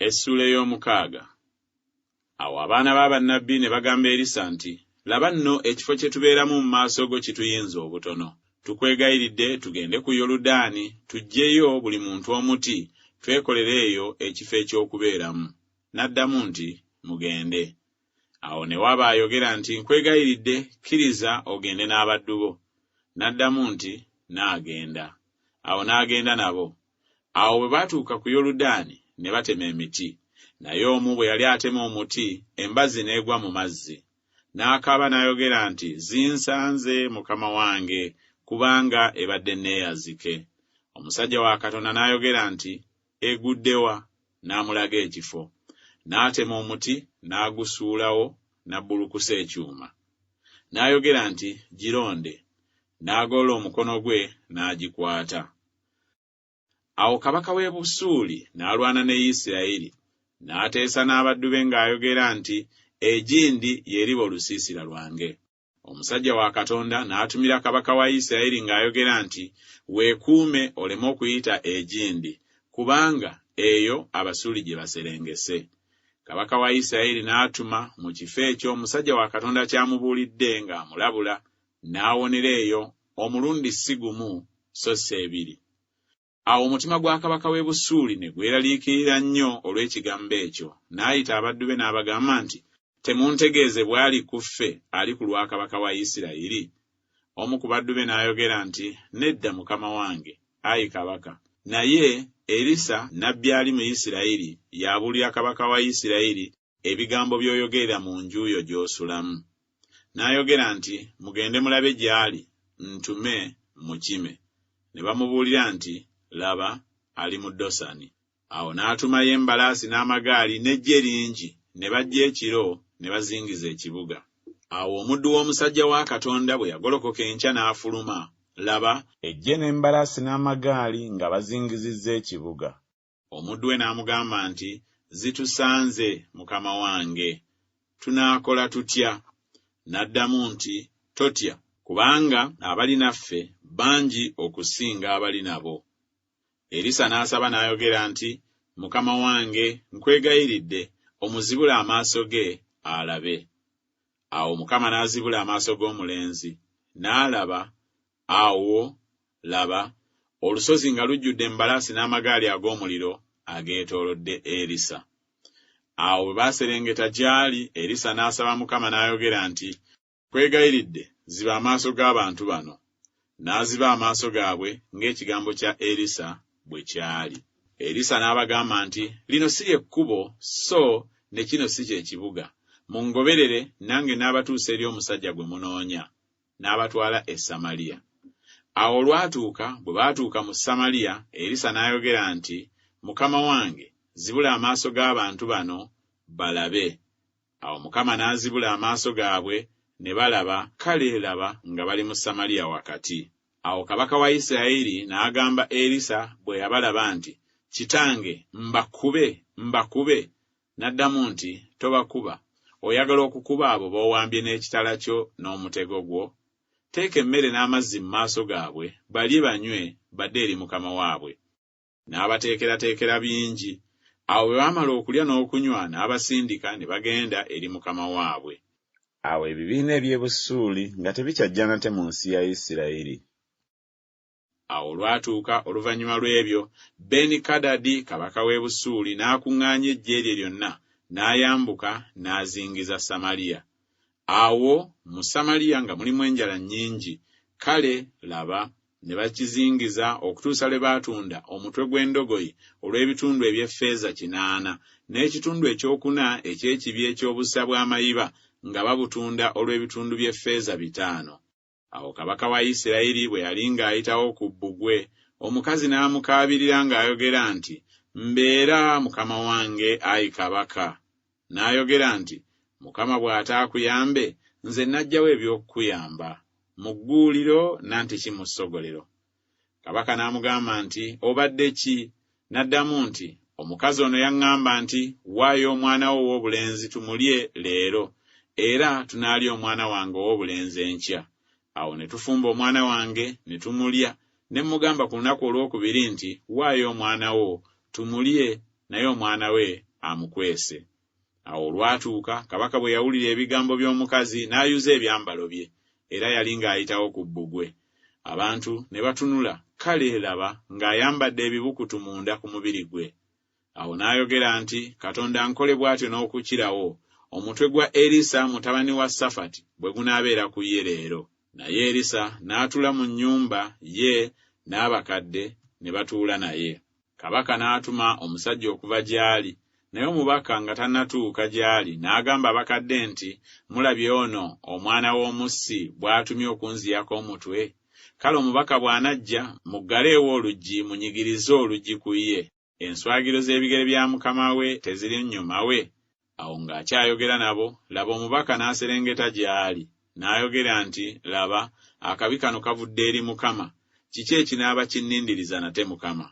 Essula ey'omukaaga. Awo abaana b'abannabbi ne bagamba Erisa nti, laba nno ekifo kye tubeeramu mu maaso go kituyinza obutono. Tukwegayiridde tugende ku Yoludaani, tuggyeyo buli muntu omuti, twekolere eyo ekifo eky'okubeeramu. N'addamu nti, mugende. Awo ne waba ayogera nti, nkwegayiridde, kkiriza ogende n'abaddu bo. N'addamu nti, naagenda. Awo n'agenda nabo. Awo bwe baatuuka ku Yoludaani ne batema emiti. Naye omu bwe yali atema omuti, embazzi n'egwa mu mazzi. N'akaaba n'ayogera nti, zinsanze mukama wange, kubanga ebadde neeyazike. Omusajja wa Katonda n'ayogera nti, eguddewa, n'amulaga ekifo. N'atema omuti, n'agusuulawo, n'abbulukusa ekyuma. N'ayogera nti, gironde. N'agoola omukono gwe, n'agikwata. Awo kabaka w'e Busuuli n'alwana ne Isirayiri, n'ateesa n'abaddu be ng'ayogera nti, egindi y'eriba olusiisira lwange. Omusajja wa Katonda n'atumira kabaka wa Isirayiri ng'ayogera nti, weekuume oleme okuyita egindi, kubanga eyo Abasuuli gye baserengese. Kabaka wa Isirayiri n'atuma mu kifo ekyo omusajja wa Katonda ky'amubuulidde ng'amulabula, n'awonera eyo omulundi si gumu so si ebiri. Awo omutima gwa kabaka w'e Busuuli ne gweraliikirira nnyo olw'ekigambo ekyo, n'ayita abaddu be n'abagamba nti, temuntegeeze bw'ali ku ffe ali ku lwa kabaka wa Isirayiri? Omu ku baddu be n'ayogera nti, nedda mukama wange, ayi kabaka. Naye Erisa nnabbi ali mu Isirayiri y'abuulira kabaka wa Isirayiri ebigambo by'oyogerera mu nju yo gy'osulamu. N'ayogera nti, mugende mulabe gy'ali, ntume mukime. Ne bamubuulira nti, laba, ali mu Dosani. Awo n'atumayo embalaasi n'amagaali n'eggye lingi, ne bajja ekiro ne bazingiza ekibuga. Awo omuddu w'omusajja wa Katonda bwe yagolokoka enkya n'afuluma, laba, eggye n'embalaasi n'amagaali nga bazingizizza ekibuga. Omuddu we n'amugamba nti, zitusanze mukama wange, tunaakola tutya? N'addamu nti, totya, kubanga abali naffe bangi okusinga abali nabo. Erisa n'asaba n'ayogera nti, mukama wange, nkwegayiridde, omuzibule amaaso ge alabe. Awo Mukama n'azibula amaaso g'omulenzi, n'alaba. Awo laba, olusozi nga lujjudde embalaasi n'amagaali ag'omuliro ageetoolodde Erisa. Awo bwe baaserengeta gy'ali, Erisa n'asaba Mukama n'ayogera nti, nkwegayiridde, ziba amaaso g'abantu bano. N'aziba amaaso gaabwe ng'ekigambo kya Erisa bwe kyali. Erisa n'abagamba nti, lino si ly'ekkubo, so ne kino si kye kibuga. Mungoberere nange n'abatuusa eri omusajja gwe munoonya. N'abatwala e Samaliya. Awo olwatuuka, bwe baatuuka mu Samaliya, Erisa n'ayogera nti, mukama wange, zibula amaaso g'abantu bano balabe. Awo Mukama n'azibula amaaso gaabwe, ne balaba, kale laba nga bali mu Samaliya wakati. Awo kabaka wa Isirayiri n'agamba Erisa bwe yabalaba nti, kitange, mbakube. N'addamu nti, tobakuba. Oyagala okukuba abo b'owambye n'ekitala kyo n'omutego gwo? Teeka emmere n'amazzi mu maaso gaabwe, balye banywe, badde eri mukama waabwe. N'abateekerateekera bingi. Awo bwe baamala okulya n'okunywa, n'abasindika ne bagenda eri mukama waabwe. Awo ebibiina eby'e Busuuli nga tebikyajja nate mu nsi ya Isirayiri. Awo olwatuuka oluvannyuma lw'ebyo, Benikadadi kabaka w'e Busuuli n'akuŋŋaanya eggye lye lyonna, n'ayambuka n'azingiza Samaliya. Awo mu Samaliya nga mulimu enjala nnyingi, kale laba ne bakizingiza okutuusa lwe baatunda omutwe gw'endogoyi olw'ebitundu eby'effeeza 8, n'ekitundu ekyokuna eky'ekibi eky'obusa bw'amayiba nga babutunda olw'ebitundu by'effeeza 5. Awo kabaka wa Isirayiri bwe yali ng'ayitawo ku bbugwe, omukazi n'amukaabirira ng'ayogera nti, mbeera mukama wange, ayi kabaka. N'ayogera nti, Mukama bw'ataakuyambe, nze najjawo eby'okukuyamba, mu gguuliro nantiki mu ssogolero. Kabaka n'amugamba nti, obadde ki? N'addamu nti, omukazi ono yaŋŋamba nti, waayo omwana wo ow'obulenzi tumulye leero, era tunaalya omwana wange ow'obulenzi enkya. Awo ne tufumba omwana wange ne tumulya, ne mugamba ku lunaku olwokubiri nti, waayo omwana wo tumulye, naye omwana we amukwese. Awo olwatuuka kabaka bwe yawulira ebigambo by'omukazi n'ayuza ebyambalo bye, era yali ng'ayitawo ku bbugwe. Abantu ne batunula, kale laba ng'ayambadde ebibukutu munda ku mubiri gwe. Awo n'ayogera nti, Katonda ankole bw'atyo n'okukirawo omutwe gwa Erisa mutabani wa Safati bwe gunaabeera ku ye leero. Naye Erisa n'atula mu nnyumba ye n'abakadde ne batuula naye. Kabaka n'atuma omusajja okuva gy'ali, naye omubaka nga tannatuuka gy'ali n'agamba abakadde nti, mulabye ono omwana w'omussi bw'atumye okunziyako omutwe? Kale omubaka bw'anajja muggaleewo oluggi munyigirize oluggi ku ye. Enswagiro z'ebigere bya mukama we teziri nnyuma we. Awo ng'akyayogera nabo, laba omubaka n'aserengeta gy'ali, n'ayogera nti, laba, akabi kano kavudde eri Mukama. Kiki ekinaaba kinnindiriza nate Mukama?